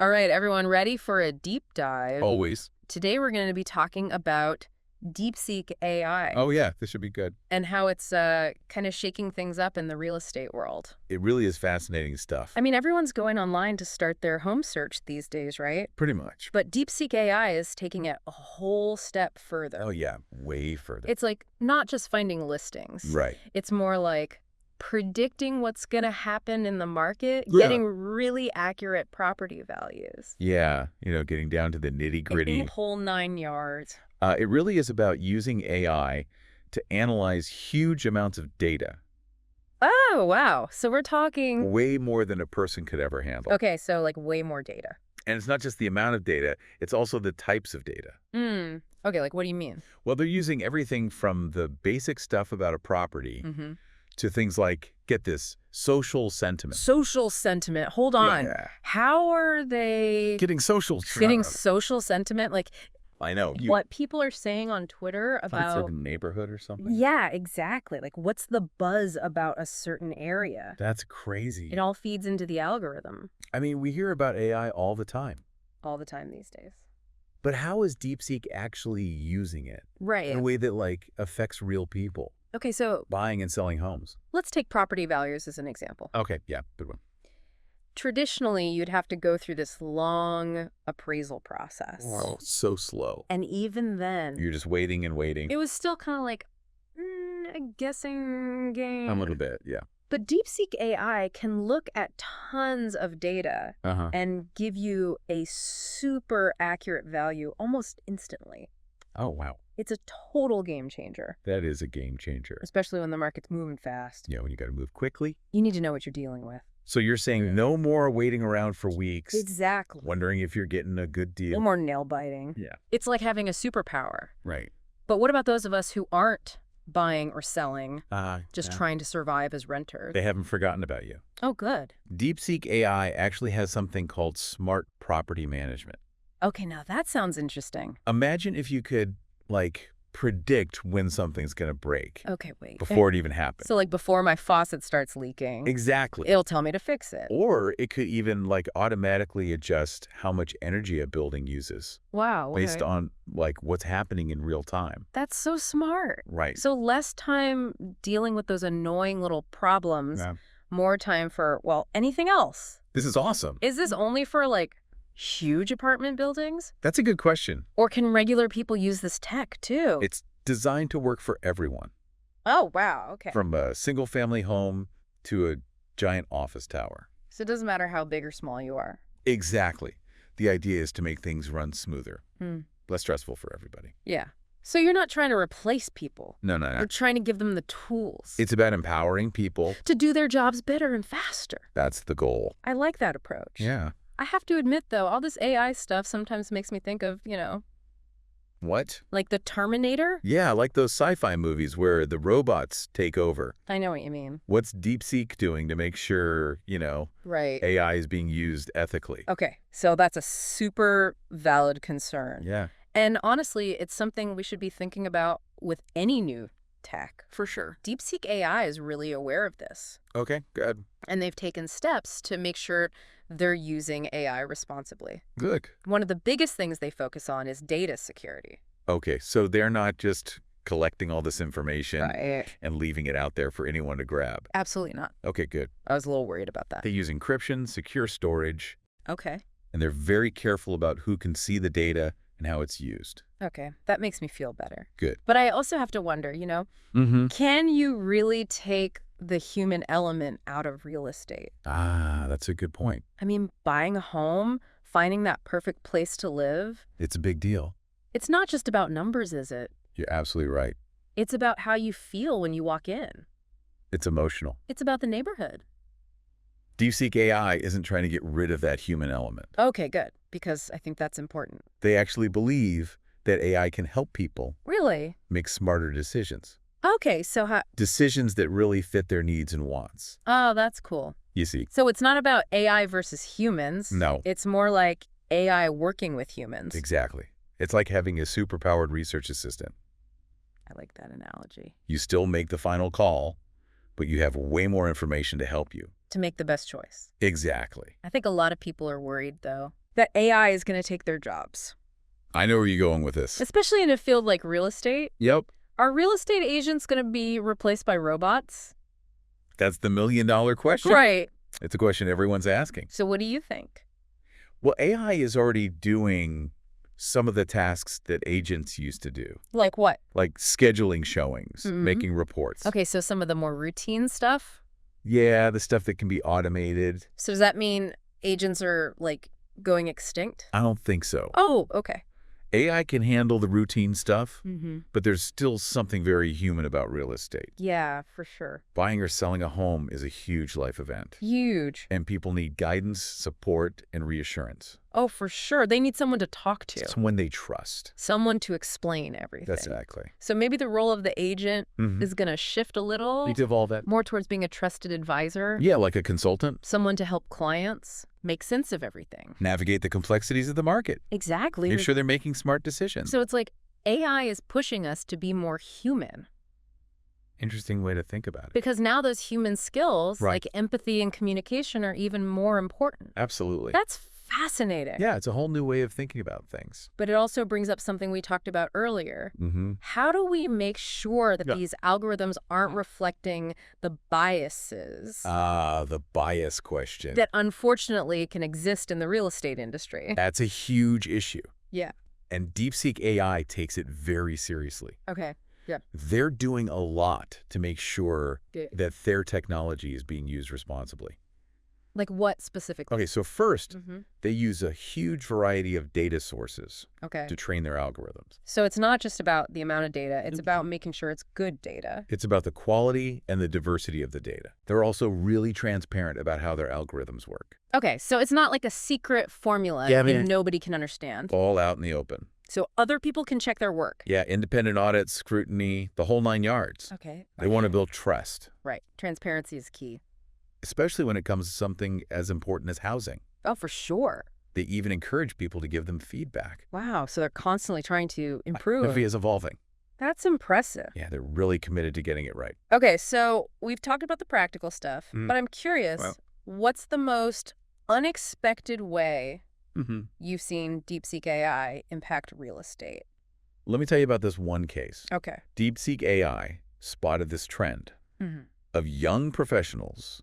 All right, everyone, ready for a deep dive? Always. Today we're going to be talking about DeepSeek AI Oh, yeah, this should be good. and how it's kind of shaking things up in the real estate world. It really is fascinating stuff. I mean, everyone's going online to start their home search these days, right? Pretty much. But DeepSeek AI is taking it a whole step further. Oh, yeah, way further. It's like not just finding listings. Right. It's more like predicting what's going to happen in the market, Yeah. getting really accurate property values. Yeah, getting down to the nitty-gritty. The whole 9 yards. It really is about using AI to analyze huge amounts of data. Oh, wow. So we're talking... Way more than a person could ever handle. Okay, so like way more data. And it's not just the amount of data, it's also the types of data. Okay, like what do you mean? Well, they're using everything from the basic stuff about a property to things like, get this, social sentiment. Social sentiment. Hold on. Yeah. How are they Getting social. social sentiment? Like I know. what people are saying on Twitter Like about... for the neighborhood or something? Yeah, exactly. Like what's the buzz about a certain area? That's crazy. It all feeds into the algorithm I mean, we hear about AI all the time. all the time these days. But how is DeepSeek actually using it in a Right. way that, affects real people Okay, so buying and selling homes? let's take property values as an example. Okay, yeah, good one. Traditionally, you'd have to go through this long appraisal process. Wow, so slow. And even then, You're just waiting and waiting. it was still kind of like a guessing game. A little bit, yeah. But DeepSeek AI can look at tons of data Uh-huh. and give you a super accurate value almost instantly. Oh, wow. It's a total game changer, That is a game changer. especially when the market's moving fast. Yeah, when you got to move quickly. You need to know what you're dealing with. So you're saying no more waiting around for weeks, Exactly. wondering if you're getting a good No deal. more nail biting. Yeah. It's like having a superpower. Right. But what about those of us who aren't buying or selling, just Yeah. trying to survive as renters? They haven't forgotten about you. Oh, good. DeepSeek AI actually has something called smart property management. Okay, now that sounds interesting. Imagine if you could, predict when something's going to break Okay, wait. before it even happens. So like before my faucet starts leaking, Exactly. it'll tell me to fix it. Or it could even, automatically adjust how much energy a building uses Wow. based okay. on, what's happening in real time. That's so smart. Right. So less time dealing with those annoying little problems, Yeah. more time for, well, anything else. This is awesome. Is this only for huge apartment buildings? That's a good question. Or can regular people use this tech too? It's designed to work for everyone, Oh, wow. Okay. from a single-family home to a giant office tower. So it doesn't matter how big or small you are. Exactly. The idea is to make things run smoother, Hmm. less stressful for everybody. Yeah. So you're not trying to replace people. No. You're trying to give them the tools It's about empowering people. to do their jobs better and faster. That's the goal. I like that approach. Yeah. I have to admit, though, all this AI stuff sometimes makes me think of, What? like the Terminator. Yeah, like those sci-fi movies where the robots take over. I know what you mean. What's DeepSeek doing to make sure, Right. AI is being used ethically? Okay, so that's a super valid concern. Yeah, And honestly, it's something we should be thinking about with any new tech, for sure. DeepSeek AI is really aware of this, okay, good. and they've taken steps to make sure they're using AI responsibly. Good. One of the biggest things they focus on is data security. Okay, so they're not just collecting all this information Right. and leaving it out there for anyone to grab. Absolutely not. Okay, good. I was a little worried about that. They use encryption, secure storage, Okay. and they're very careful about who can see the data and how it's used. Okay. That makes me feel better. Good. But I also have to wonder, Mm-hmm. can you really take the human element out of real estate? That's a good point. I mean, buying a home, finding that perfect place to live, It's a big deal. it's not just about numbers, is it? You're absolutely right. It's about how you feel when you walk in. It's emotional. It's about the neighborhood. DeepSeek AI isn't trying to get rid of that human element. Okay, good, because I think that's important. They actually believe that AI can help people Really? make smarter decisions. Okay, so how... Decisions that really fit their needs and wants. Oh, that's cool. You see? So it's not about AI versus humans. No. It's more like AI working with humans. Exactly. It's like having a superpowered research assistant. I like that analogy. You still make the final call, but you have way more information to help you. To make the best choice. Exactly. I think a lot of people are worried, though. that AI is going to take their jobs, I know where you're going with this. especially in a field like real estate. Yep. Are real estate agents going to be replaced by robots? That's the million-dollar question. Right. It's a question everyone's asking. So what do you think? Well, AI is already doing some of the tasks that agents used to do, Like what? like scheduling showings, Mhm. making reports. Okay, so some of the more routine stuff. Yeah, the stuff that can be automated. So does that mean agents are, like, going extinct? I don't think so. Oh, okay. AI can handle the routine stuff, Mm-hmm. but there's still something very human about real estate. Yeah, for sure. Buying or selling a home is a huge life event, Huge. and people need guidance, support, and reassurance. Oh, for sure. They need someone to talk to. Someone they trust. Someone to explain everything. That's exactly. So maybe the role of the agent Mm-hmm. is going to shift a little, Need to evolve that. more towards being a trusted advisor. Yeah, like a consultant. Someone to help clients make sense of everything. Navigate the complexities of the market. Exactly. Make sure they're making smart decisions. So it's like AI is pushing us to be more human. Interesting way to think about it. Because now those human skills, Right. like empathy and communication, are even more important. Absolutely. That's fascinating. Yeah, it's a whole new way of thinking about things. But it also brings up something we talked about earlier. Mm-hmm. How do we make sure that Yeah. these algorithms aren't reflecting the biases The bias question. that unfortunately can exist in the real estate industry? That's a huge issue. Yeah. And DeepSeek AI takes it very seriously. Okay. Yeah. They're doing a lot to make sure Good. that their technology is being used responsibly. Like what specifically? Okay, so first, Mm-hmm. they use a huge variety of data sources Okay. to train their algorithms. So it's not just about the amount of data. It's about making sure it's good data. It's about the quality and the diversity of the data. They're also really transparent about how their algorithms work. Okay. So it's not like a secret formula Yeah, I that mean- nobody can understand. All out in the open. So other people can check their work. Yeah, independent audits, scrutiny, the whole 9 yards. Okay. They want to build trust, Right. Transparency is key. especially when it comes to something as important as housing. Oh, for sure. They even encourage people to give them feedback. Wow. So they're constantly trying to improve. Everything is evolving. That's impressive. Yeah, they're really committed to getting it right. Okay. So we've talked about the practical stuff, Mm. but I'm curious, Well. what's the most unexpected way Mm-hmm. you've seen DeepSeek AI impact real estate? Let me tell you about this one case. Okay. DeepSeek AI spotted this trend Mm-hmm. of young professionals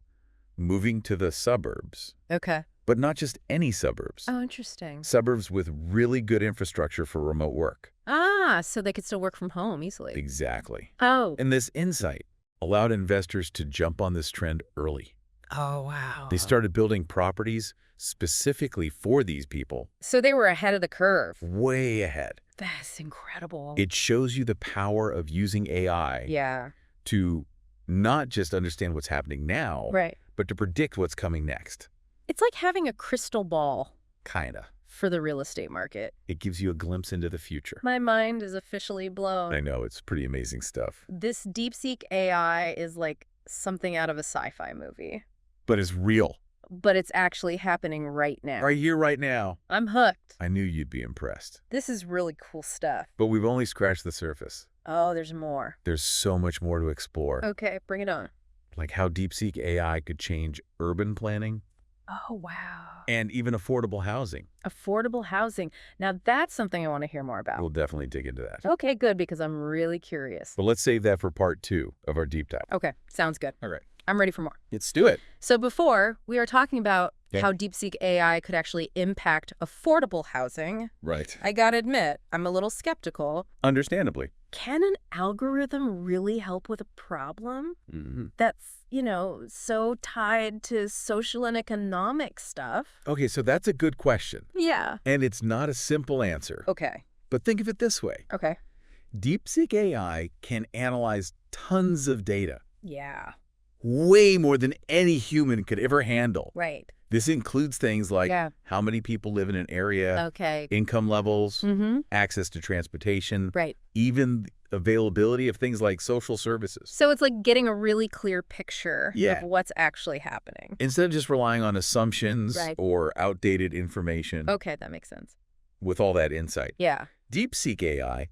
moving to the suburbs, Okay. but not just any suburbs. Oh, interesting. Suburbs with really good infrastructure for remote work. Ah, so they could still work from home easily. Exactly. Oh. And this insight allowed investors to jump on this trend early. Oh, wow. They started building properties specifically for these people, So they were ahead of the curve. way ahead. That's incredible. It shows you the power of using AI Yeah. to not just understand what's happening now, Right. but to predict what's coming next. It's like having a crystal ball Kinda. for the real estate market. It gives you a glimpse into the future. My mind is officially blown. I know, it's pretty amazing stuff. This DeepSeek AI is like something out of a sci-fi movie, But it's real. but it's actually happening right now. Right here, right now. I'm hooked. I knew you'd be impressed. This is really cool stuff. But we've only scratched the surface. Oh, there's more. There's so much more to explore. Okay, bring it on. Like how DeepSeek AI could change urban planning Oh, wow. and even affordable housing. Affordable housing. Now, that's something I want to hear more about. We'll definitely dig into that. Okay, good, because I'm really curious. But let's save that for part 2 of our deep dive. Okay, sounds good. All right. I'm ready for more. Let's do it. So before, we were talking about Yeah. how DeepSeek AI could actually impact affordable housing. Right. I gotta admit, I'm a little skeptical. Understandably. Can an algorithm really help with a problem Mm-hmm. that's, so tied to social and economic stuff? Okay, so that's a good question. Yeah. And it's not a simple answer. Okay. But think of it this way. Okay. DeepSeek AI can analyze tons of data, Yeah. way more than any human could ever handle. Right. This includes things like Yeah. how many people live in an area, Okay. income levels, Mm-hmm. access to transportation, Right. even availability of things like social services. So it's like getting a really clear picture Yeah. of what's actually happening. Instead of just relying on assumptions Right. or outdated information, Okay, that makes sense. with all that insight, Yeah. DeepSeek AI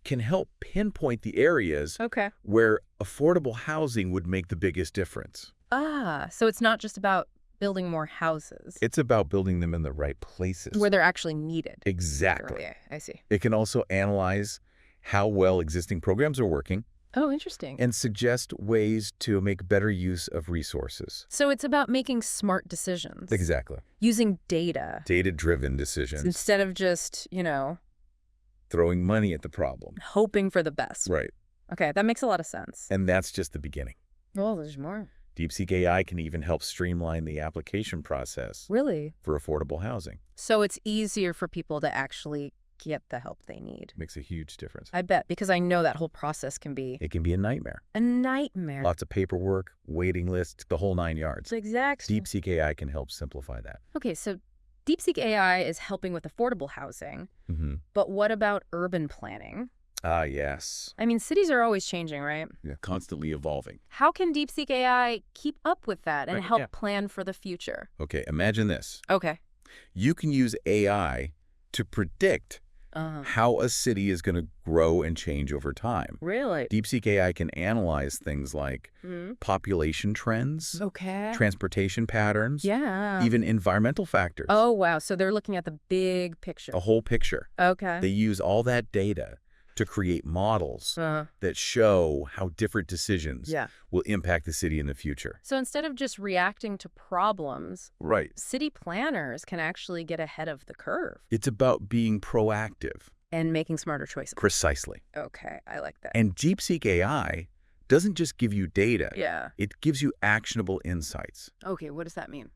can help pinpoint the areas Okay. where affordable housing would make the biggest difference. Ah, so it's not just about building more houses. It's about building them in the right places. Where they're actually needed. Exactly. Yeah, I see. It can also analyze how well existing programs are working Oh, interesting. and suggest ways to make better use of resources. So it's about making smart decisions. Exactly. Using data. Data-driven decisions. Instead of just, Throwing money at the problem. hoping for the best. Right. Okay, that makes a lot of sense. And that's just the beginning. Well, there's more. DeepSeek AI can even help streamline the application process Really? for affordable housing. So it's easier for people to actually get the help they need. Makes a huge difference. I bet, because I know that whole process can be It can be a nightmare. a nightmare. Lots of paperwork, waiting lists, the whole 9 yards. Exactly. DeepSeek AI can help simplify that. Okay, so DeepSeek AI is helping with affordable housing, but what about urban planning? Ah, yes. I mean, cities are always changing, right? Yeah, constantly evolving. How can DeepSeek AI keep up with that and Right, help yeah. plan for the future? Okay, imagine this. Okay. You can use AI to predict how a city is going to grow and change over time. Really? DeepSeek AI can analyze things like population trends, Okay. transportation patterns, Yeah. even environmental factors. Oh, wow. So they're looking at the big picture. A whole picture. Okay. They use all that data to create models that show how different decisions will impact the city in the future. So instead of just reacting to problems, Right. city planners can actually get ahead of the curve It's about being proactive. and making smarter choices. Precisely. Okay, I like that. And DeepSeek AI doesn't just give you data. Yeah. It gives you actionable insights. Okay, what does that mean?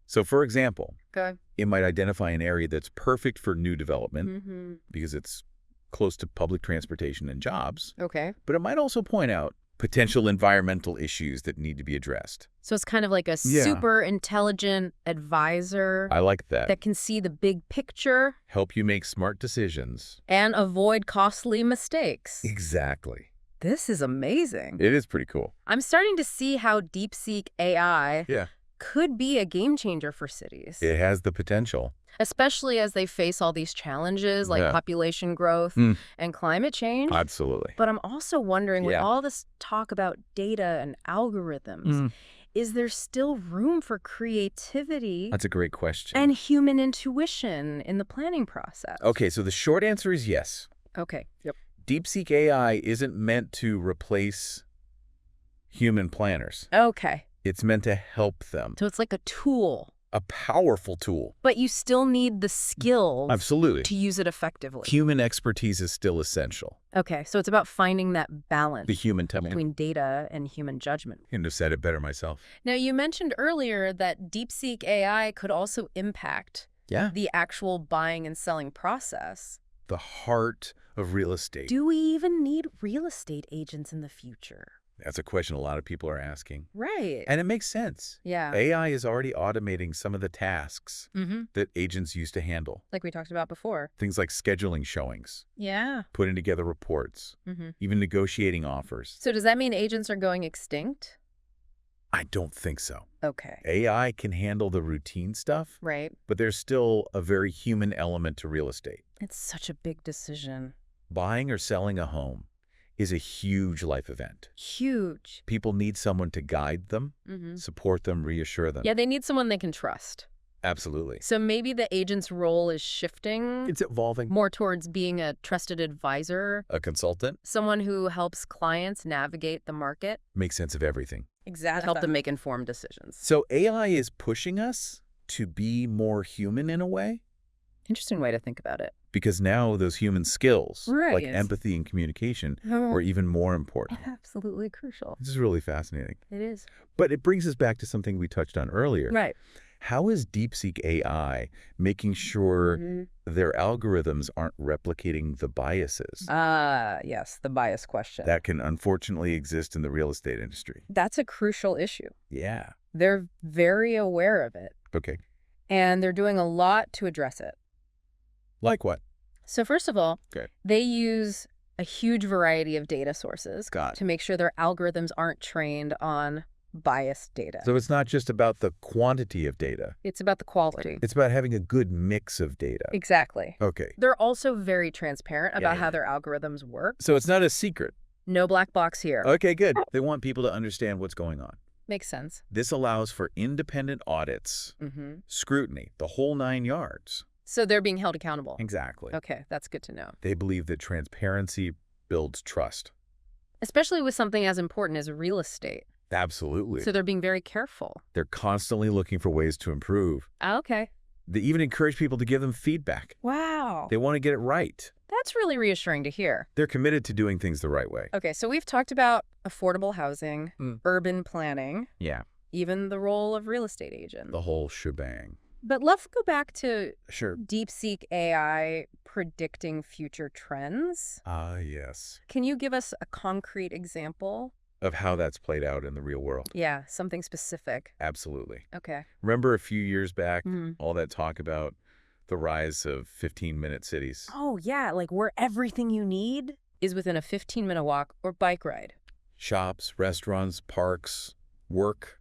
So, for example, Okay. it might identify an area that's perfect for new development because it's close to public transportation and jobs. Okay. But it might also point out potential environmental issues that need to be addressed. So it's kind of like a Yeah. super intelligent advisor I like that. that can see the big picture Help you make smart decisions. and avoid costly mistakes. Exactly. This is amazing. It is pretty cool. I'm starting to see how DeepSeek AI Yeah. could be a game changer for cities, It has the potential. especially as they face all these challenges like Yeah. population growth and climate change. Absolutely. But I'm also wondering, with Yeah. all this talk about data and algorithms, is there still room for creativity That's a great question. and human intuition in the planning process? Okay, so the short answer is yes. Okay. Yep. DeepSeek AI isn't meant to replace human planners. Okay. It's meant to help them. So it's like a tool, A powerful tool. but you still need the skills Absolutely. to use it effectively. Human expertise is still essential. Okay, so it's about finding that balance The human touch. between data and human judgment. Couldn't have said it better myself. Now, you mentioned earlier that DeepSeek AI could also impact Yeah. the actual buying and selling process. The heart of real estate. Do we even need real estate agents in the future? That's a question a lot of people are asking. Right. And it makes sense. Yeah. AI is already automating some of the tasks Mm-hmm. that agents used to handle. Like we talked about before. Things like scheduling showings, Yeah. putting together reports, Mm-hmm. even negotiating offers. So does that mean agents are going extinct? I don't think so. Okay. AI can handle the routine stuff, Right. but there's still a very human element to real estate. It's such a big decision. Buying or selling a home is a huge life event. Huge. People need someone to guide them, Mm-hmm. support them, reassure them. Yeah, they need someone they can trust. Absolutely. So maybe the agent's role is shifting It's evolving. more towards being a trusted advisor, A consultant someone who helps clients navigate the market. makes sense of everything. Exactly. Help them make informed decisions. So AI is pushing us to be more human in a way, Interesting way to think about it. because now those human skills, like Right. empathy and communication, are even more important. Absolutely crucial. This is really fascinating. It is. But it brings us back to something we touched on earlier. Right. How is DeepSeek AI making sure Mm-hmm. their algorithms aren't replicating the biases Yes, the bias question. that can unfortunately exist in the real estate industry? That's a crucial issue. Yeah. They're very aware of it, Okay. and they're doing a lot to address it. Like what? So first of all, Okay. they use a huge variety of data sources Got it. to make sure their algorithms aren't trained on biased data. So it's not just about the quantity of data. It's about the quality. It's about having a good mix of data. Exactly. Okay. They're also very transparent about yeah. how their algorithms work. So it's not a secret. No black box here. Okay, good. They want people to understand what's going on. Makes sense. This allows for independent audits, scrutiny, the whole 9 yards. So they're being held accountable. Exactly. Okay, that's good to know. They believe that transparency builds trust. Especially with something as important as real estate. Absolutely. So they're being very careful. They're constantly looking for ways to improve. Okay. They even encourage people to give them feedback. Wow. They want to get it right. That's really reassuring to hear. They're committed to doing things the right way. Okay, so we've talked about affordable housing, urban planning, Yeah, even the role of real estate agents. the whole shebang. But let's go back to Sure. DeepSeek AI predicting future trends. Ah, yes. Can you give us a concrete example? Of how that's played out in the real world. Yeah, something specific. Absolutely. Okay. Remember a few years back, Mhm. all that talk about the rise of 15-minute cities? Oh, yeah, like where everything you need is within a 15-minute walk or bike ride. Shops, restaurants, parks, work,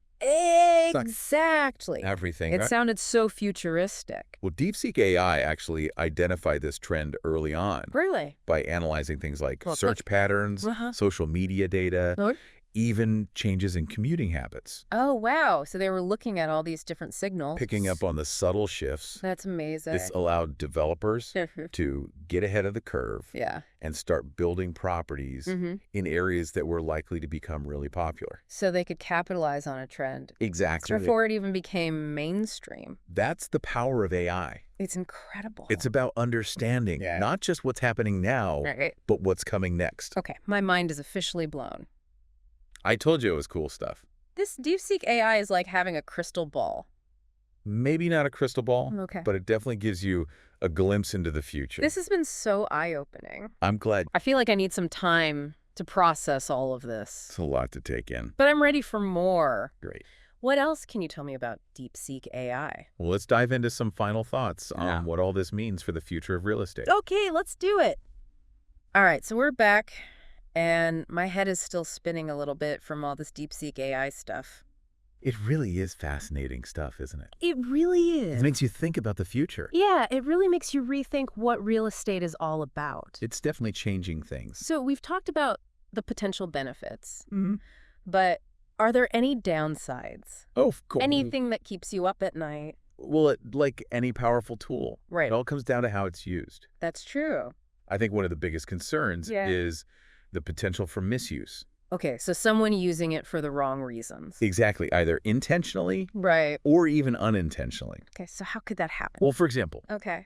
Exactly. everything. It sounded so futuristic. Well, DeepSeek AI actually identified this trend early on Really? by analyzing things like Well, search patterns, social media data, Lord? even changes in commuting habits, Oh, wow. So they were looking at all these different signals. picking up on the subtle shifts. That's amazing. This allowed developers to get ahead of the curve Yeah. and start building properties in areas that were likely to become really popular. So they could capitalize on a trend Exactly. before it even became mainstream. That's the power of AI. It's incredible. It's about understanding not just what's happening now, Right. but what's coming next. Okay, my mind is officially blown. I told you it was cool stuff. This DeepSeek AI is like having a crystal ball. Maybe not a crystal ball, Okay. but it definitely gives you a glimpse into the future. This has been so eye-opening. I'm glad. I feel like I need some time to process all of this. It's a lot to take in. But I'm ready for more. Great. What else can you tell me about DeepSeek AI? Well, let's dive into some final thoughts Yeah. on what all this means for the future of real estate. Okay, let's do it. All right, so we're back, and my head is still spinning a little bit from all this DeepSeek AI stuff. It really is fascinating stuff, isn't it? It really is. It makes you think about the future. Yeah, it really makes you rethink what real estate is all about. It's definitely changing things. So we've talked about the potential benefits, but are there any downsides? Oh, of course. Anything that keeps you up at night? Well, like any powerful tool, Right. it all comes down to how it's used. That's true. I think one of the biggest concerns Yeah. is the potential for misuse. Okay, so someone using it for the wrong reasons. Exactly, either intentionally Right. or even unintentionally. Okay, so how could that happen? Well, for example, Okay.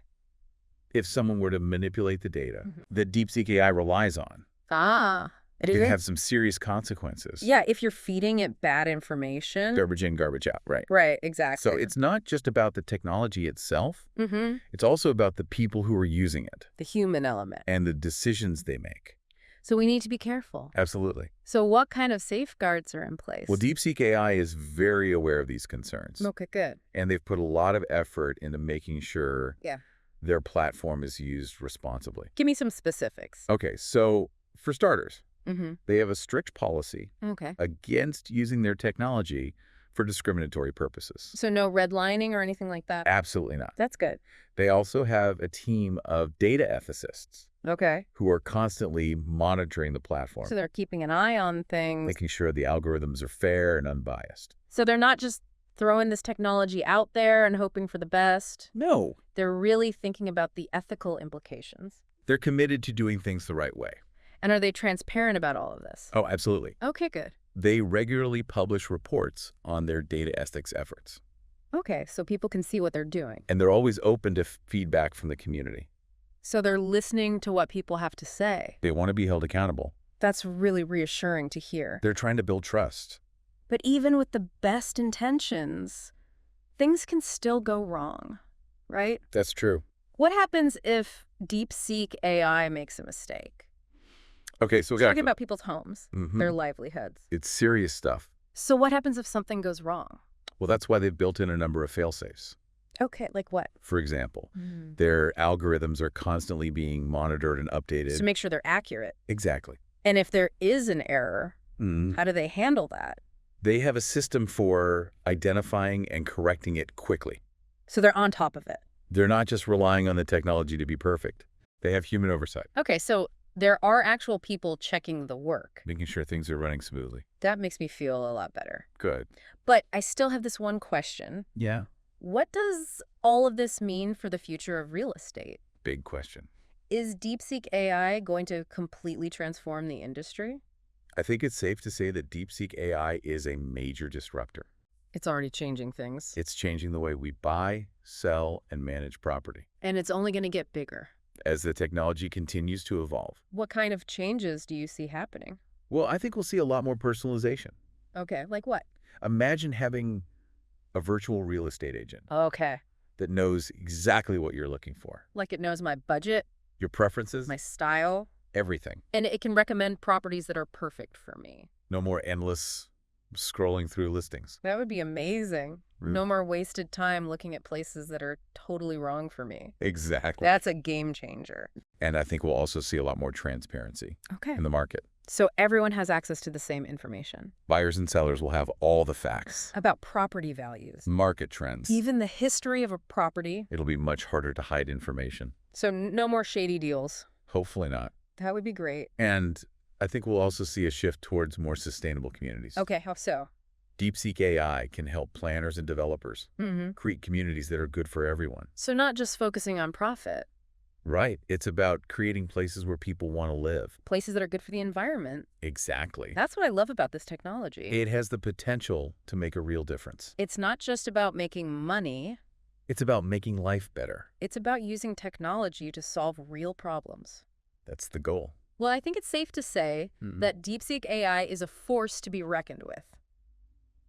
if someone were to manipulate the data that DeepSeek AI relies on, Ah. it could have some serious consequences. Yeah, if you're feeding it bad information. Garbage in, garbage out, right? Right, exactly. So it's not just about the technology itself. Mm-hmm. It's also about the people who are using it The human element. and the decisions they make. So we need to be careful. Absolutely. So what kind of safeguards are in place? Well, DeepSeek AI is very aware of these concerns. Okay, good. And they've put a lot of effort into making sure Yeah. their platform is used responsibly. Give me some specifics. Okay, so for starters, Mm-hmm. they have a strict policy Okay. against using their technology for discriminatory purposes. So no redlining or anything like that? Absolutely not. That's good. They also have a team of data ethicists Okay. who are constantly monitoring the platform, So they're keeping an eye on things. making sure the algorithms are fair and unbiased. So they're not just throwing this technology out there and hoping for the best. No, They're really thinking about the ethical implications. they're committed to doing things the right way. And are they transparent about all of this? Oh, absolutely. Okay, good. They regularly publish reports on their data ethics efforts, Okay, so people can see what they're doing. and they're always open to feedback from the community. So they're listening to what people have to say. They want to be held accountable. That's really reassuring to hear. They're trying to build trust. But even with the best intentions, things can still go wrong, right? That's true. What happens if DeepSeek AI makes a mistake? Okay, so We're talking about people's homes, Mhm. their livelihoods. It's serious stuff. So what happens if something goes wrong? Well, that's why they've built in a number of fail-safes. Okay, like what? For example, their algorithms are constantly being monitored and updated. To make sure they're accurate. Exactly. And if there is an error, how do they handle that? They have a system for identifying and correcting it quickly. So they're on top of it. They're not just relying on the technology to be perfect. They have human oversight. Okay, so there are actual people checking the work. Making sure things are running smoothly. That makes me feel a lot better. Good. But I still have this one question. Yeah. What does all of this mean for the future of real estate? Big question. Is DeepSeek AI going to completely transform the industry? I think it's safe to say that DeepSeek AI is a major disruptor. It's already changing things. It's changing the way we buy, sell, and manage property. And it's only going to get bigger. As the technology continues to evolve. What kind of changes do you see happening? Well, I think we'll see a lot more personalization. Okay, like what? Imagine having a virtual real estate agent Okay. that knows exactly what you're looking for. Like it knows my budget, Your preferences, my style, everything. and it can recommend properties that are perfect for me. No more endless scrolling through listings. That would be amazing. No more wasted time looking at places that are totally wrong for me. Exactly. That's a game changer. And I think we'll also see a lot more transparency Okay. in the market. So everyone has access to the same information. Buyers and sellers will have all the facts, About property values. market trends. Even the history of a property. It'll be much harder to hide information. So no more shady deals. Hopefully not. That would be great. And I think we'll also see a shift towards more sustainable communities. Okay, how so? DeepSeek AI can help planners and developers create communities that are good for everyone. So not just focusing on profit. Right. It's about creating places where people want to live. Places that are good for the environment. Exactly. That's what I love about this technology. It has the potential to make a real difference. It's not just about making money. It's about making life better. It's about using technology to solve real problems. That's the goal. Well, I think it's safe to say that DeepSeek AI is a force to be reckoned with.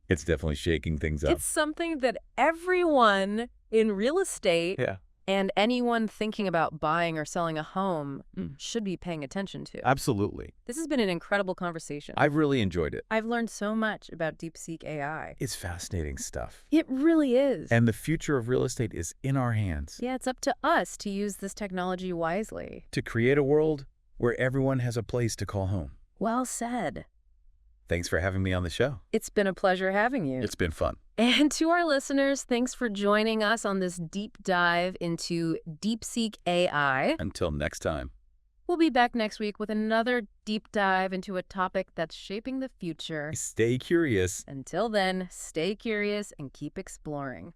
It's definitely shaking things up. It's something that everyone in real estate Yeah. and anyone thinking about buying or selling a home should be paying attention to. Absolutely. This has been an incredible conversation. I've really enjoyed it. I've learned so much about DeepSeek AI. It's fascinating stuff. It really is. And the future of real estate is in our hands. Yeah, it's up to us to use this technology wisely. To create a world where everyone has a place to call home. Well said. Thanks for having me on the show. It's been a pleasure having you. It's been fun. And to our listeners, thanks for joining us on this deep dive into DeepSeek AI. Until next time. We'll be back next week with another deep dive into a topic that's shaping the future. Stay curious. Until then, stay curious and keep exploring.